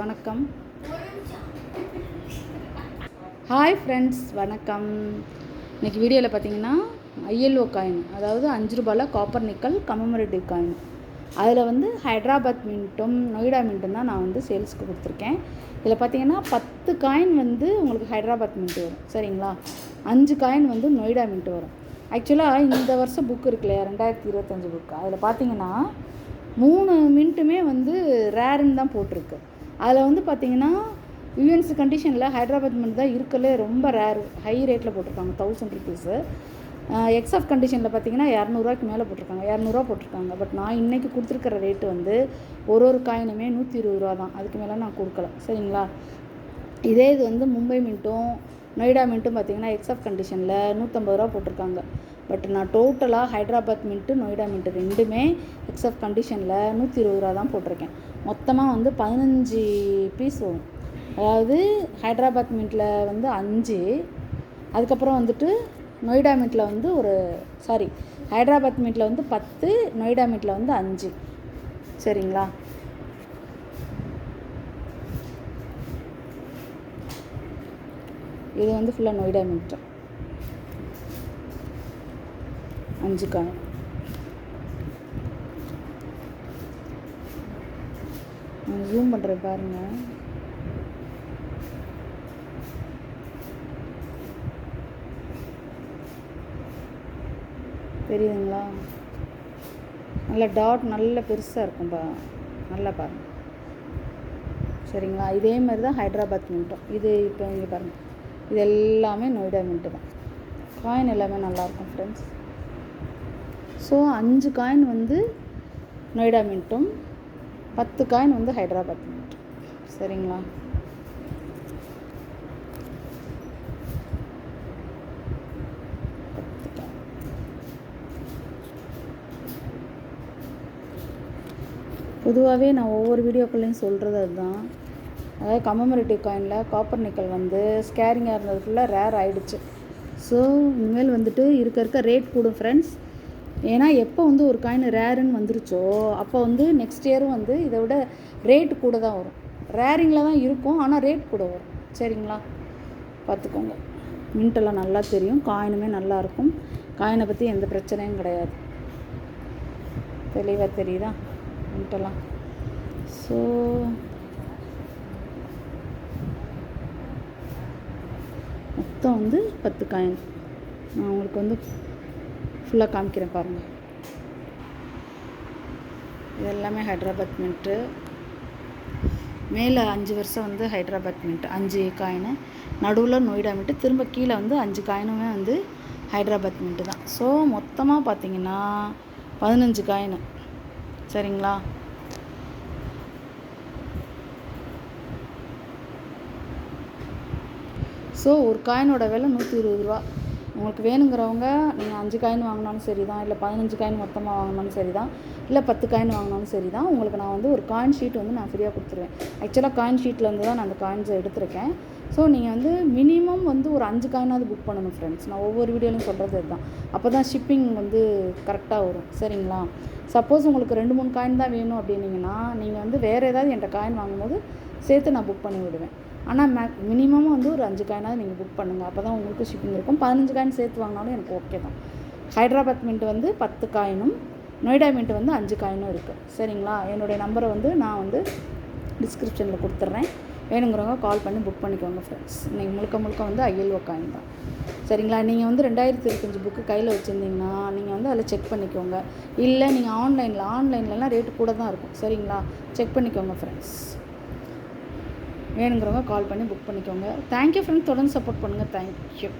வணக்கம். Hi friends, வணக்கம். இன்றைக்கி வீடியோவில் பார்த்தீங்கன்னா ஐஎல்ஓ காயின், அதாவது 5 ரூபாயில் காப்பர் நிக்கல் கமெமரேட்டிவ் காயின். அதில் வந்து ஹைட்ராபாத் மின்ட்டும் நொய்டா மின்ட்டும் தான் நான் வந்து சேல்ஸுக்கு கொடுத்துருக்கேன். இதில் பார்த்தீங்கன்னா 10 காயின் வந்து உங்களுக்கு ஹைட்ராபாத் மின்ட் வரும், சரிங்களா. 5 காயின் வந்து நொய்டா மின்ட் வரும். ஆக்சுவலாக இந்த வருஷம் புக் இருக்கு இல்லையா, 2025 புக்கு, அதில் பார்த்தீங்கன்னா 3 மின்ட்டுமே வந்து ரேருன்னு தான் போட்டிருக்கு. அதில் வந்து பார்த்திங்கன்னா யூஎன்சி கண்டிஷனில் ஹைட்ராபாத் மின்ட் தான் இருக்கலே ரொம்ப ரேரு, ஹை ரேட்டில் போட்டிருக்காங்க, 1000 ருபீஸு. எக்ஸ்எஃப் கண்டிஷனில் பார்த்திங்கன்னா 200 மேலே போட்டிருக்காங்க, 200 போட்டிருக்காங்க. பட் நான் இன்றைக்கி கொடுத்துருக்கிற ரேட்டு வந்து ஒரு காயினுமே 120 தான், அதுக்கு மேலே நான் கொடுக்கல, சரிங்களா. இதே இது வந்து மும்பை மின்ட்டும் நொய்டா மின்ட்டும் பார்த்திங்கன்னா எக்ஸ்எஃப் கண்டிஷனில் 150 போட்டிருக்காங்க. பட் நான் டோட்டலாக ஹைட்ராபாத் மின்ட்டு நொய்டா மின்ட்டு ரெண்டுமே எக்ஸ்எஃப் கண்டிஷனில் 120 தான் போட்டிருக்கேன். மொத்தமாக வந்து 15 பீஸ் வரும். அதாவது ஹைட்ராபாத் மின்ட்டில் வந்து 5, அதுக்கப்புறம் வந்துட்டு நொய்டா மின்ட்டில் வந்து ஹைட்ராபாத் மின்ட்டில் வந்து 10, நொய்டா மின்ட்டில் வந்து 5, சரிங்களா. இது வந்து ஃபுல்லாக நொய்டா மின்ட்டு 5 காயின். நான் ஜூம் பண்ணுறேன் பாருங்கள். தெரியுதுங்களா, நல்ல டாட் நல்ல பெருசாக இருக்கும்பா, நல்லா பாருங்கள், சரிங்களா. இதே மாதிரி தான் ஹைட்ராபாத் மின்ட்டும். இது இப்போ இங்கே பாருங்கள், இது எல்லாமே நொய்டா மின்ட்டு தான். காயின் எல்லாமே நல்லாயிருக்கும் ஃப்ரெண்ட்ஸ். ஸோ 5 காயின் வந்து நொய்டா மின்ட்டும் 10 காயின் வந்து ஹைட்ராபாத் மின்ட்டும், சரிங்களா. பொதுவாகவே நான் ஒவ்வொரு வீடியோக்கள்லையும் சொல்கிறது அதுதான். அதாவது கமெமரேட்டிவ் காயினில் காப்பர் நிக்கல் வந்து ஸ்கேரிங்காக இருந்தது ஃபுல்லாக ரேர் ஆகிடுச்சு. ஸோ இனிமேல் வந்துட்டு இருக்க ரேட் கூடும் ஃப்ரெண்ட்ஸ். ஏன்னா எப்போ வந்து ஒரு காயின் ரேருன்னு வந்துருச்சோ அப்போ வந்து நெக்ஸ்ட் இயரும் வந்து இதை விட ரேட்டு கூட தான் வரும். ரேரிங்கில் தான் இருக்கும், ஆனால் ரேட் கூட வரும், சரிங்களா. பார்த்துக்கோங்க. மின்ட்டெல்லாம் நல்லா தெரியும், காயினுமே நல்லாயிருக்கும். காயினை பற்றி எந்த பிரச்சனையும் கிடையாது, தெளிவாக தெரியுதா மின்ட்டெல்லாம். ஸோ மொத்தம் வந்து 10 காயின். நான் உங்களுக்கு வந்து ஃபுல்லாக காமிக்கிறேன் பாருங்கள். இது எல்லாமே ஹைட்ராபாத் மின்ட்டு. மேலே 5 வருஷம் வந்து ஹைட்ராபாத் மின்ட்டு 5 காயின், நடுவில் நொய்டா மின்ட்டு, திரும்ப கீழே வந்து 5 காயினுமே வந்து ஹைட்ராபாத் மின்ட்டு தான். ஸோ மொத்தமாக பார்த்தீங்கன்னா 15 காயின், சரிங்களா. ஸோ ஒரு காயினோட விலை 120 ரூபா. உங்களுக்கு வேணுங்கிறவங்க நீங்கள் 5 காயின் வாங்கினாலும் சரி தான், இல்லை 15 காயின் மொத்தமாக வாங்கினாலும் சரி தான், இல்லை 10 காயின் வாங்கினாலும் சரி தான். உங்களுக்கு நான் வந்து ஒரு காயின் ஷீட் வந்து நான் ஃப்ரீயாக கொடுத்துருவேன். ஆக்சுவலாக காயின் ஷீட்லேருந்து தான் நான் அந்த காயின்ஸை எடுத்திருக்கேன். ஸோ நீங்கள் வந்து மினிமம் வந்து ஒரு 5 காயினாவது புக் பண்ணணும் ஃப்ரெண்ட்ஸ். நான் ஒவ்வொரு வீடியோலையும் சொல்கிறது இதுதான். அப்போ தான் ஷிப்பிங் வந்து கரெக்டாக வரும், சரிங்களா. சப்போஸ் உங்களுக்கு 2-3 காயின் தான் வேணும் அப்படின்னீங்கன்னா நீங்கள் வந்து வேறு ஏதாவது என்கிட்ட காயின் வாங்கும்போது சேர்த்து நான் புக் பண்ணி விடுவேன். ஆனால் மினிமமாக வந்து ஒரு 5 காயினாவது நீங்கள் புக் பண்ணுங்கள், அப்போ தான் உங்களுக்கு ஷிப்பிங் இருக்கும். 15 காயின் சேர்த்து வாங்கினாலும் எனக்கு ஓகே தான். ஹைட்ராபாத் மின்ட் வந்து 10 காயினும் நொய்டா மின்ட் வந்து 5 காயினும் இருக்குது, சரிங்களா. என்னுடைய நம்பரை வந்து நான் வந்து டிஸ்கிரிப்ஷனில் கொடுத்துட்றேன். வேணுங்கிறவங்க கால் பண்ணி புக் பண்ணிக்கோங்க ஃப்ரெண்ட்ஸ். நீங்கள் முழுக்க வந்து ஐஎல்ஓ காயின் தான், சரிங்களா. நீங்கள் வந்து 2025 புக்கு கையில் வச்சுருந்தீங்கன்னா நீங்கள் வந்து அதில் செக் பண்ணிக்கோங்க. இல்லை நீங்கள் ஆன்லைன்லலாம் ரேட்டு கூட தான் இருக்கும், சரிங்களா. செக் பண்ணிக்கோங்க ஃப்ரெண்ட்ஸ். வேணுங்கிறவங்க கால் பண்ணி புக் பண்ணிக்கோங்க. தேங்க்யூ ஃப்ரெண்ட்ஸ், தொடர்ந்து சப்போர்ட் பண்ணுங்கள். தேங்க்யூ.